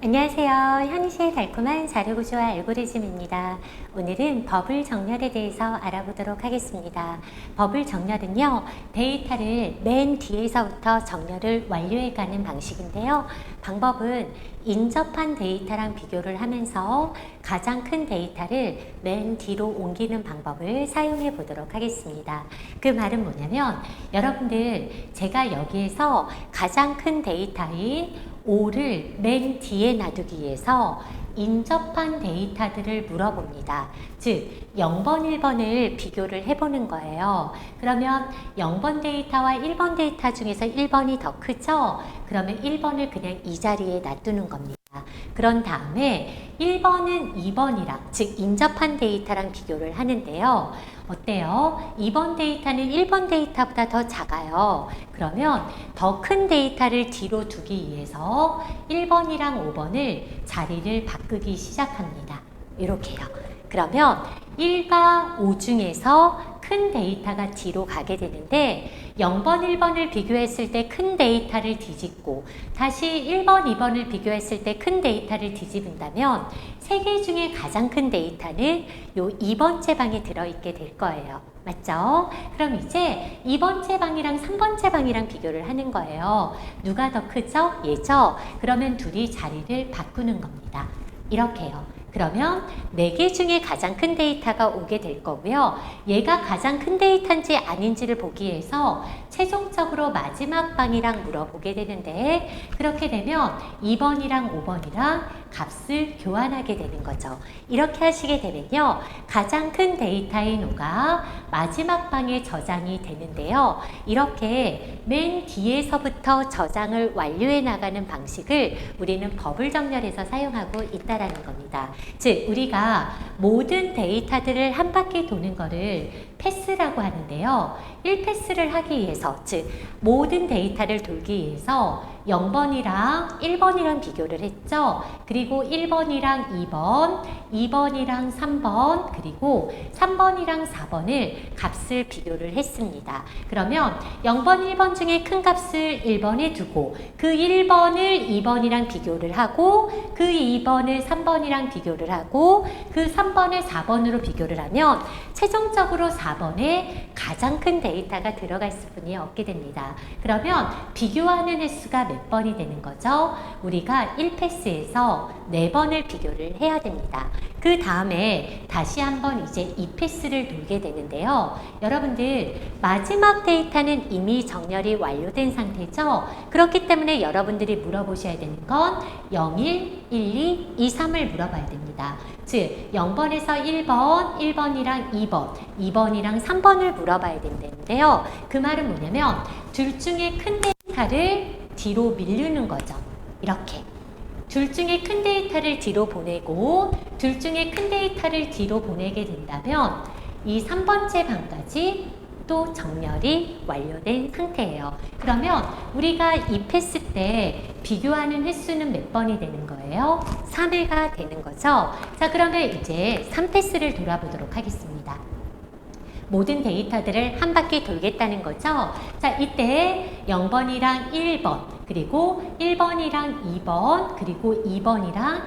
안녕하세요. 현희씨의 달콤한 자료구조와 알고리즘입니다. 오늘은 버블 정렬에 대해서 알아보도록 하겠습니다. 버블 정렬은요, 데이터를 맨 뒤에서부터 정렬을 완료해가는 방식인데요. 방법은 인접한 데이터랑 비교를 하면서 가장 큰 데이터를 맨 뒤로 옮기는 방법을 사용해 보도록 하겠습니다. 그 말은 뭐냐면, 여러분들 제가 여기에서 가장 큰 데이터인 5를 맨 뒤에 놔두기 위해서 인접한 데이터들을 물어봅니다. 즉 0번, 1번을 비교를 해보는 거예요. 그러면 0번 데이터와 1번 데이터 중에서 1번이 더 크죠? 그러면 1번을 그냥 이 자리에 놔두는 겁니다. 그런 다음에 1번은 2번이랑, 즉 인접한 데이터랑 비교를 하는데요. 어때요? 2번 데이터는 1번 데이터보다 더 작아요. 그러면 더 큰 데이터를 뒤로 두기 위해서 1번이랑 5번을 자리를 바꾸기 시작합니다. 이렇게요. 그러면 1과 5 중에서 큰 데이터가 뒤로 가게 되는데 0번, 1번을 비교했을 때 큰 데이터를 뒤집고 다시 1번, 2번을 비교했을 때 큰 데이터를 뒤집은다면 세 개 중에 가장 큰 데이터는 요 2번째 방에 들어있게 될 거예요. 맞죠? 그럼 이제 2번째 방이랑 3번째 방이랑 비교를 하는 거예요. 누가 더 크죠? 얘죠? 그러면 둘이 자리를 바꾸는 겁니다. 이렇게요. 그러면 4개 중에 가장 큰 데이터가 오게 될 거고요. 얘가 가장 큰 데이터인지 아닌지를 보기 위해서 최종적으로 마지막 방이랑 물어보게 되는데 그렇게 되면 2번이랑 5번이랑 값을 교환하게 되는 거죠. 이렇게 하시게 되면요. 가장 큰 데이터인 5가 마지막 방에 저장이 되는데요. 이렇게 맨 뒤에서부터 저장을 완료해 나가는 방식을 우리는 버블 정렬에서 사용하고 있다라는 겁니다. 즉 우리가 모든 데이터들을 한 바퀴 도는 거를 패스라고 하는데요. 1패스를 하기 위해서, 즉 모든 데이터를 돌기 위해서 0번이랑 1번이랑 비교를 했죠. 그리고 1번이랑 2번, 2번이랑 3번, 그리고 3번이랑 4번을 값을 비교를 했습니다. 그러면 0번, 1번 중에 큰 값을 1번에 두고 그 1번을 2번이랑 비교를 하고 그 2번을 3번이랑 비교를 하고 그 3번을 4번으로 비교를 하면 최종적으로 4번에 가장 큰 데이터가 들어갈 수뿐이 없게 됩니다. 그러면 비교하는 횟수가 몇 번이 되는 거죠? 우리가 1패스에서 4번을 비교를 해야 됩니다. 그 다음에 다시 한번 이제 2패스를 돌게 되는데요. 여러분들 마지막 데이터는 이미 정렬이 완료된 상태죠? 그렇기 때문에 여러분들이 물어보셔야 되는 건 0, 1, 1, 2, 2, 3을 물어봐야 됩니다. 즉 0번에서 1번, 1번이랑 2번, 2번이랑 3번을 물어봐야 된다는데요. 그 말은 뭐냐면 둘 중에 큰 데이터를 뒤로 밀리는 거죠. 이렇게. 둘 중에 큰 데이터를 뒤로 보내고 둘 중에 큰 데이터를 뒤로 보내게 된다면 이 3번째 방까지 또 정렬이 완료된 상태예요. 그러면 우리가 이 패스 때 비교하는 횟수는 몇 번이 되는 거예요? 3회가 되는 거죠. 자, 그러면 이제 3패스를 돌아보도록 하겠습니다. 모든 데이터들을 한 바퀴 돌겠다는 거죠. 자, 이때 0번이랑 1번, 그리고 1번이랑 2번, 그리고 2번이랑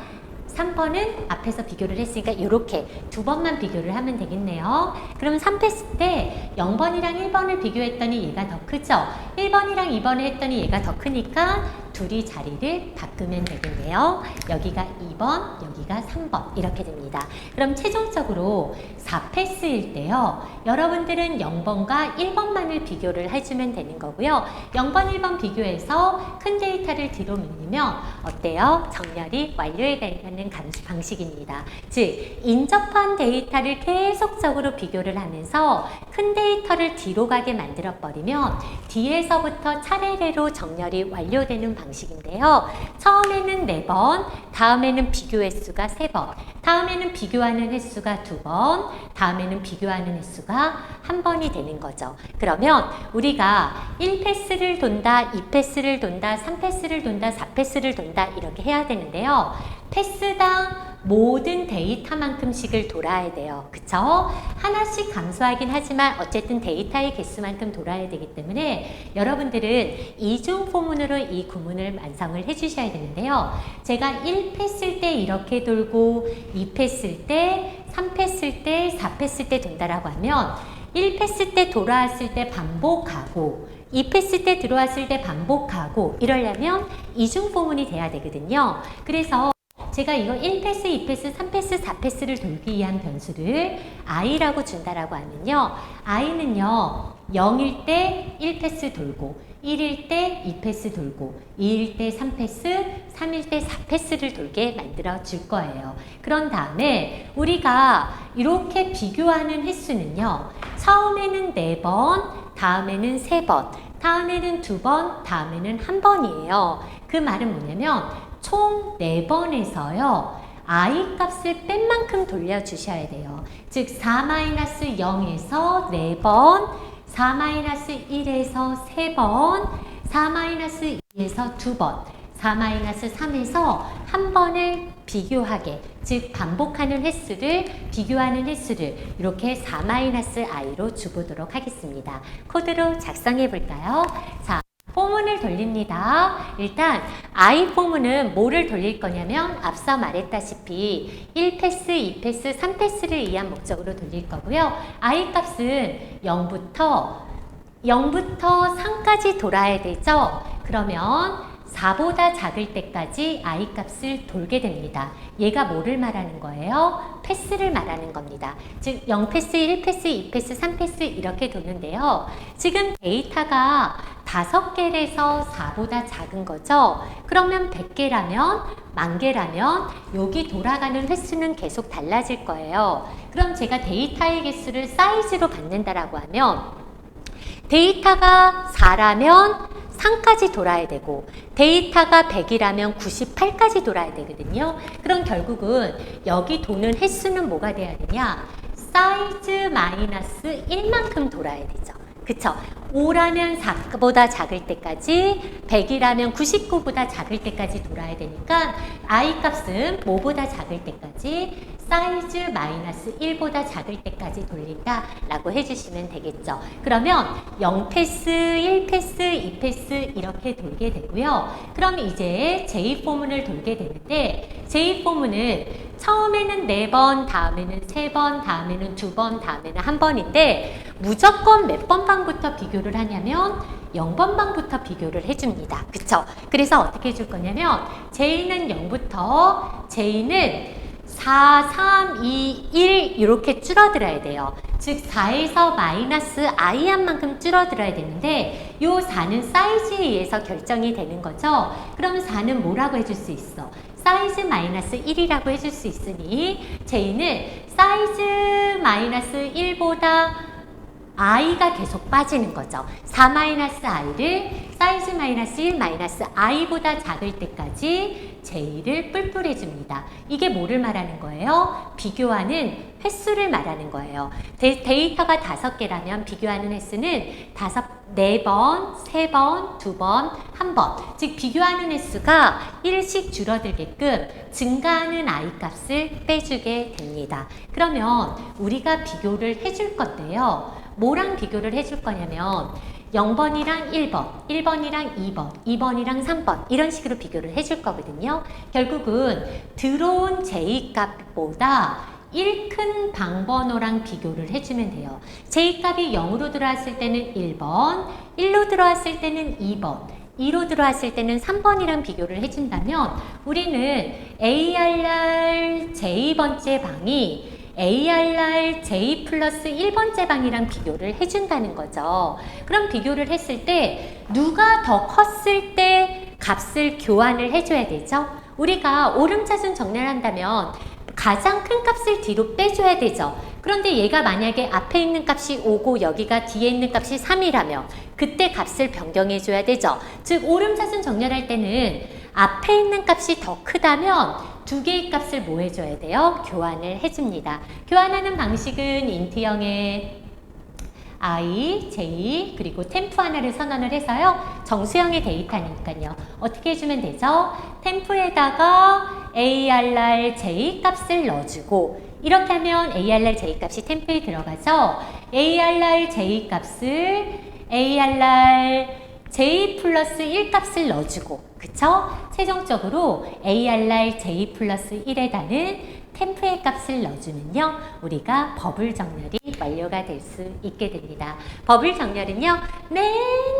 3번은 앞에서 비교를 했으니까 이렇게 두 번만 비교를 하면 되겠네요. 그럼 3패스 때 0번이랑 1번을 비교했더니 얘가 더 크죠? 1번이랑 2번을 했더니 얘가 더 크니까 둘이 자리를 바꾸면 되겠네요. 여기가 2번, 여기가 3번 이렇게 됩니다. 그럼 최종적으로 4패스일 때요. 여러분들은 0번과 1번만을 비교를 해주면 되는 거고요. 0번, 1번 비교해서 큰 데이터를 뒤로 밀리면 어때요? 정렬이 완료해가는 방식입니다. 즉 인접한 데이터를 계속적으로 비교를 하면서 큰 데이터를 뒤로 가게 만들어 버리면 뒤에서부터 차례로 정렬이 완료되는 방식인데요. 처음에는 4번, 다음에는 비교 횟수가 3번, 다음에는 비교하는 횟수가 2번, 다음에는 비교하는 횟수가 1번이 되는 거죠. 그러면 우리가 1패스를 돈다, 2패스를 돈다, 3패스를 돈다, 4패스를 돈다 이렇게 해야 되는데요. 패스당 모든 데이터만큼씩을 돌아야 돼요. 그쵸? 하나씩 감소하긴 하지만 어쨌든 데이터의 개수만큼 돌아야 되기 때문에 여러분들은 이중 포문으로 이 구문을 완성을 해주셔야 되는데요. 제가 1패 쓸 때 이렇게 돌고 2패 쓸 때, 3패 쓸 때, 4패 쓸 때 돈다라고 하면 1패 쓸 때 돌아왔을 때 반복하고 2패 쓸 때 들어왔을 때 반복하고 이러려면 이중 포문이 돼야 되거든요. 그래서 제가 이거 1패스, 2패스, 3패스, 4패스를 돌기 위한 변수를 i라고 준다라고 하면요. i는요. 0일 때 1패스 돌고 1일 때 2패스 돌고 2일 때 3패스, 3일 때 4패스를 돌게 만들어 줄 거예요. 그런 다음에 우리가 이렇게 비교하는 횟수는요. 처음에는 4번, 다음에는 3번, 다음에는 2번, 다음에는 1번이에요. 그 말은 뭐냐면 총 4번에서요. i 값을 뺀 만큼 돌려주셔야 돼요. 즉 4-0에서 4번, 4-1에서 3번, 4-2에서 2번, 4-3에서 1번을 비교하게, 즉 반복하는 횟수를 비교하는 횟수를 이렇게 4-i로 주보도록 하겠습니다. 코드로 작성해 볼까요? 자, 포문을 돌립니다. 일단 i 포문은 뭐를 돌릴 거냐면 앞서 말했다시피 1패스, 2패스, 3패스를 위한 목적으로 돌릴 거고요. i 값은 0부터 3까지 돌아야 되죠. 그러면 4보다 작을 때까지 i 값을 돌게 됩니다. 얘가 뭐를 말하는 거예요? 패스를 말하는 겁니다. 즉 0패스, 1패스, 2패스, 3패스 이렇게 도는데요. 지금 데이터가 5개에서 4보다 작은 거죠. 그러면 100개라면, 10,000개라면 여기 돌아가는 횟수는 계속 달라질 거예요. 그럼 제가 데이터의 개수를 사이즈로 받는다라고 하면 데이터가 4라면 3까지 돌아야 되고 데이터가 100이라면 98까지 돌아야 되거든요. 그럼 결국은 여기 도는 횟수는 뭐가 돼야 되냐? 사이즈 마이너스 1만큼 돌아야 되죠. 그쵸? 5라면 4보다 작을 때까지, 100이라면 99보다 작을 때까지 돌아야 되니까 i 값은 뭐보다 작을 때까지, 사이즈 마이너스 1보다 작을 때까지 돌린다 라고 해주시면 되겠죠. 그러면 0패스, 1패스, 2패스 이렇게 돌게 되고요. 그럼 이제 J4문을 돌게 되는데 J4문은 처음에는 4번, 다음에는 3번, 다음에는 2번, 다음에는 1번인데 무조건 몇 번 방부터 비교를 하냐면 0번 방부터 비교를 해줍니다. 그쵸? 그래서 어떻게 해줄 거냐면 J는 0부터 J는 4, 3, 2, 1 이렇게 줄어들어야 돼요. 즉 4에서 마이너스 i 한 만큼 줄어들어야 되는데 요 4는 사이즈에 의해서 결정이 되는 거죠. 그러면 4는 뭐라고 해줄 수 있어? 사이즈 마이너스 1이라고 해줄 수 있으니 J는 사이즈 마이너스 1보다 i가 계속 빠지는 거죠. 4-i를 사이즈 마이너스 1 마이너스 i보다 작을 때까지 j를 뿔뿔해 줍니다. 이게 뭐를 말하는 거예요? 비교하는 횟수를 말하는 거예요. 데이터가 5개라면 비교하는 횟수는 4번, 3번, 2번, 1번. 즉 비교하는 횟수가 1씩 줄어들게끔 증가하는 i 값을 빼주게 됩니다. 그러면 우리가 비교를 해줄 건데요. 뭐랑 비교를 해줄 거냐면 0번이랑 1번, 1번이랑 2번, 2번이랑 3번 이런 식으로 비교를 해줄 거거든요. 결국은 들어온 J값보다 1큰 방번호랑 비교를 해주면 돼요. J값이 0으로 들어왔을 때는 1번, 1로 들어왔을 때는 2번, 2로 들어왔을 때는 3번이랑 비교를 해준다면 우리는 ARR J번째 방이 ARR J 플러스 1번째 방이랑 비교를 해준다는 거죠. 그럼 비교를 했을 때 누가 더 컸을 때 값을 교환을 해줘야 되죠? 우리가 오름차순 정렬 한다면 가장 큰 값을 뒤로 빼줘야 되죠. 그런데 얘가 만약에 앞에 있는 값이 5고 여기가 뒤에 있는 값이 3이라면 그때 값을 변경해 줘야 되죠. 즉 오름차순 정렬할 때는 앞에 있는 값이 더 크다면 두 개의 값을 뭐 해줘야 돼요? 교환을 해줍니다. 교환하는 방식은 인트형의 i, j 그리고 템프 하나를 선언을 해서요. 정수형의 데이터니까요. 어떻게 해주면 되죠? 템프에다가 ARR J 값을 넣어주고 이렇게 하면 ARR J 값이 템프에 들어가서 ARR J 값을 ARR J 플러스 1 값을 넣어주고 그쵸? 최종적으로 ARR J 플러스 1에 달은 템프의 값을 넣어주면요 우리가 버블 정렬이 완료가 될 수 있게 됩니다. 버블 정렬은요 맨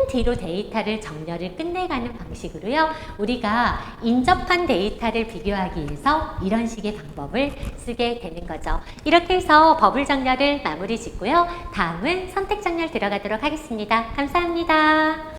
뒤로 데이터를 정렬을 끝내가는 방식으로요 우리가 인접한 데이터를 비교하기 위해서 이런 식의 방법을 쓰게 되는 거죠. 이렇게 해서 버블 정렬을 마무리 짓고요 다음은 선택 정렬 들어가도록 하겠습니다. 감사합니다.